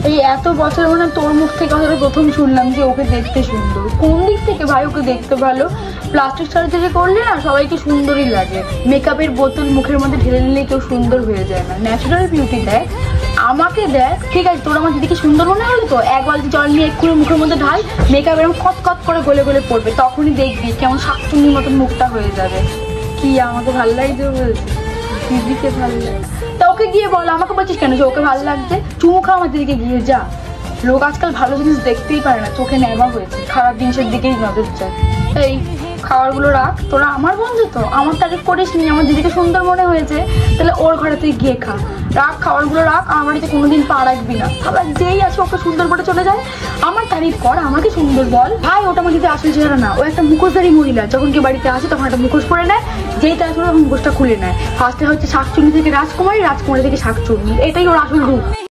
এই এত বছর মানে তোর মুখ থেকে কথাটা প্রথম শুনলাম যে ওকে দেখতে সুন্দর। কোন দিক থেকে ভাই ওকে দেখতে ভালো? প্লাস্টিক সার্জারি করলে না সবাইকে সুন্দরই লাগে, মেকআপের বোতল মুখের মধ্যে ঢেলে নিলে কেউ সুন্দর হয়ে যায় না, ন্যাচারাল বিউটি দেয়। আমাকে দেখ, ঠিক আছে তোর আমার দিদিকে সুন্দর মনে হলো তো এক বালতি জল নিয়ে এক্ষুনি মুখের মধ্যে ঢাল, মেকআপ এরকম কত করে গলে গলে পড়বে, তখনই দেখবি কেমন শাকচুন্নির মতন মুখটা হয়ে যাবে। কি আমাকে ভালো লাগছে বলছে? দিদিকে ভালো লাগে তা ওকে গিয়ে বল, আমাকে বলছিস কেন যে ওকে ভালো লাগছে? চুমু খা আমার দিদিকে গিয়ে যা। লোক আজকাল ভালো জিনিস দেখতেই পারে না, চোখে নেওয়া হয়েছে, খারাপ জিনিসের দিকেই নজর যায়। এই খাবারগুলো রাখ, তোরা আমার বন্ধু তো, আমার তারিফ করিস নি, আমার দিদিকে সুন্দর মনে হয়েছে, তাহলে ওর ঘরে তুই গিয়ে খা। রাখ খাবারগুলো রাখ, আমার বাড়িতে কোনোদিন পা রাখবি না। আবার যেই আছে ওকে সুন্দর করে চলে যায়, আমার তারিফ কর, আমাকে সুন্দর বল। ভাই ওটা আমার দিদি আসল চেহারা না, ও একটা মুখোশধারী মহিলা, যখন কি বাড়িতে আসে তখন একটা মুখোশ পরে নেয়, যেই তার মুখোশটা খুলে নেয়। ফার্স্টে হচ্ছে শাকচুন্নি থেকে রাজকুমারী, রাজকুমারী থেকে শাকচুন্নি, এটাই ওর আসল রূপ।